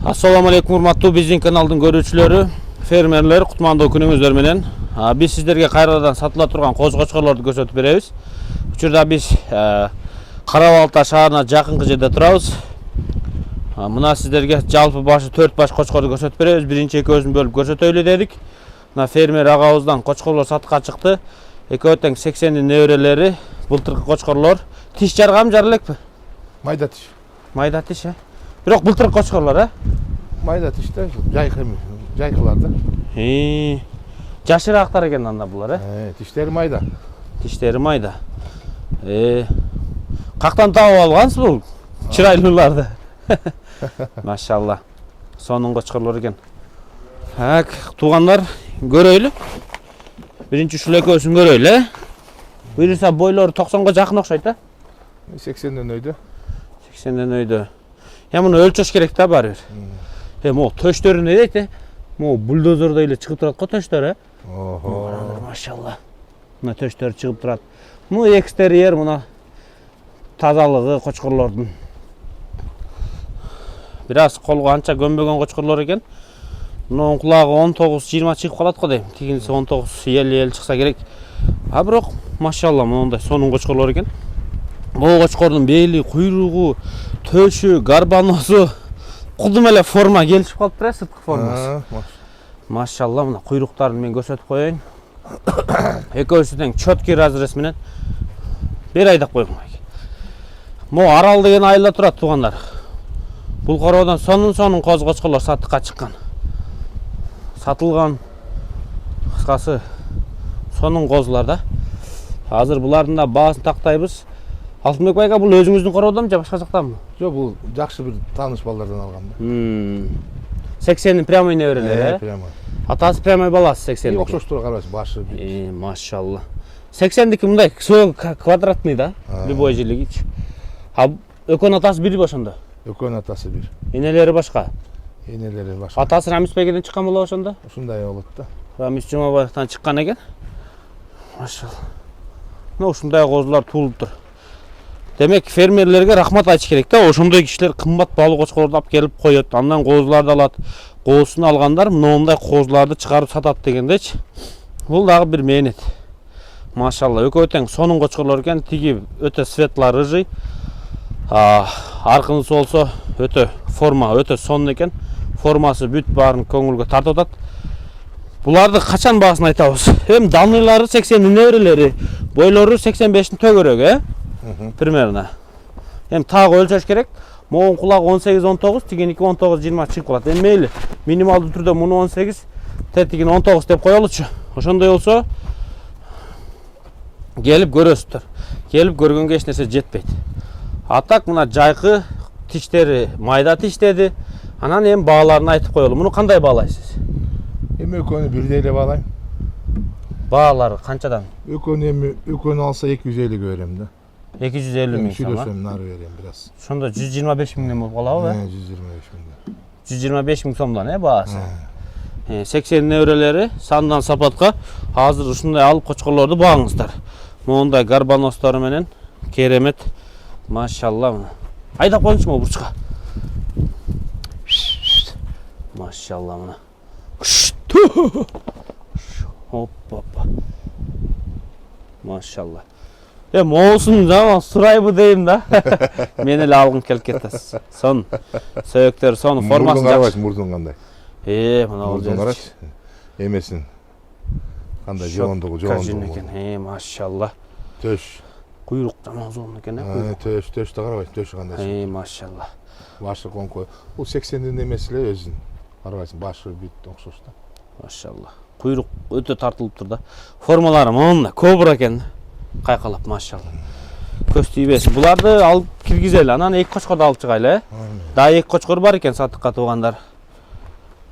Assalamu alaikum урматтуу биздин каналдын көрүүчүлөрү, фермерлер, кутмандуу күнүңүздөр менен. Биз сиздерге кайрадан сатыла турган коз-кочкорлорду көрсөтүп беребиз. Учурда биз Кара Балта шаарына жакынкы жерде турабыз. Мына сиздерге жалпы башы 4 баш кочкорду көрсөтүп беребиз. Биринчи экөөсүн бөлүп көрсөтөйлү дедик. Мына фермер агабыздан кочкорлор сатыкка чыкты. Экөө тең 80дин неберелери, былтыркы кочкорлор. Тиш жаргам жарылекпи? Майда тиш. Майда тиш, Бирок былтыркы кочкорлор, Майда тиште жайкыларды. Жашыраактар экен анда булар, Тиштери майда. Тиштери майда. Кактан таап алгансыз бул чырайлууларды? Машалла. Сонун кочкорлор экен. Так, туугандар, көрөйлү. Биринчи ушул экөөсүн көрөйлү, Буюрса бойлору 90га жакын окшойт, 80ден өйдө. 80ден өйдө. Муну өлчөш керек да баары бир. Могу төштөрү не дейт, Могу бульдозордой эле чыгып турат го төштөр, Машалла. Мына төштөр чыгып турат. Мына экстерьер, мына тазалыгы кочкорлордун. Бир аз колго анча көмбөгөн кочкорлор экен. Мунун кулагы 19-20 чыгып калат го дейм. Тигинси 19-50 чыкса керек. Бирок машалла мондай сонун кочкорлор экен. Бул кочкордун бели, куйругу, төшү, гарбаносу кудум эле форма келишип калыптыр, сырткы формасы. Машалла, мына куйруктарын мен көрсөтүп коеюн. Экөөсү тең чөткү разрез менен. Бир айдап койгум. Могу Арал деген айылда турат, туугандар. Бул короодон сонун коз-кочкорлор сатыкка чыккан. Сатылган. Кыскасы сонун козулар да. Азыр булардын да баасын тактайбыз. Алтынбек байга, бул өзүңүздүн короодонбу же башка жактанбы? Жок, бул жакшы бир тааныш балдардан алгам да. 80дин прямой неберелери, Прямой. Атасы прямой баласы 80. Окшоштур карабайсың, башы бит. Машалла. 80дики мындай квадратный да, любой жилигич. Экөөнүн атасы бир ошондо. Экөөнүн атасы бир. Энелери башка. Энелери башка. Атасы Рамис бейгеден чыккан болобу ошондо? Ушундай болот да. Рамис Жумабаевтан чыккан экен. Машалла. Мына ушундай козулар туулуптур. Демек, фермерлерге рахмат айтыш керек да. Ошондой кишилер кымбат баалуу кочкорлорду алып келип коет, андан козуларды алат. Коозун алгандар мондай козуларды чыгарып сатат дегендечи. Бул дагы бир мээнет. Машалла, экөө тең сонун кочкорлор экен. Тиги өтө светлый, рыжий. Аркынысы болсо өтө форма өтө сонун экен. Формасы бүт баарын көңүлгө тартып атат. Буларды качан баасын айтабыз? Даныйлары 80дин неберелери, бойлору 85дин төгөрөк, примерно. Тагы өлчөш керек. Могун кулагы 18-19, тигиники 19-20 чыгып калат. Мейли, минималдуу түрдө муну 18, тетигин 19 деп коелучу. Ошондой болсо келип көрөсүздөр. Келип көргөнгө эч нерсе жетпейт. Атак мына жайкы тиштери майда тиштеди. Анан бааларын айтып коелу. Муну кандай баалайсыз? Экөөнү бирдей эле баалайм. Баалары канчадан? Экөөнү алса 250 берем да. 250 миң сом. Сүйлөсөм нары берем бир аз. Ошондо 125 миңден болуп калабы? 125 миң. 125 миң сомдон, баасы. 80 неберелери сандан сапатка азыр ушундай алып кочкорлорду багыңыздар. Мондай гарбаностору менен керемет. Машалла мына. Айдап коюңчу могу бурчка. Машалла мына. Оппа. Машалла. Моусун жаман сурайбы дейм да. Мен эле алгым келип кетесиз. Сон сөйөктөр, сонун формасы жакшы. Мурдун кандай? Мына бул жер. Эмесин кандай жоондугу экен. Машалла. Төш. Куйрук жаман зон экен, Төштү карабайсың, төшү кандай. Машалла. Башы конкой. Бул 80дин эмеси эле өзүн. Карабайсың, башы бүт окшош да. Машалла. Куйрук өтө тартылыптыр да. Формалары монда кобра экен. Кайкалап, машалла. Көз тийбесин. Буларды алып киргизели, анан эки кочкорду алып чыгайлы, Да, эки кочкор бар экен сатыкка, туугандар.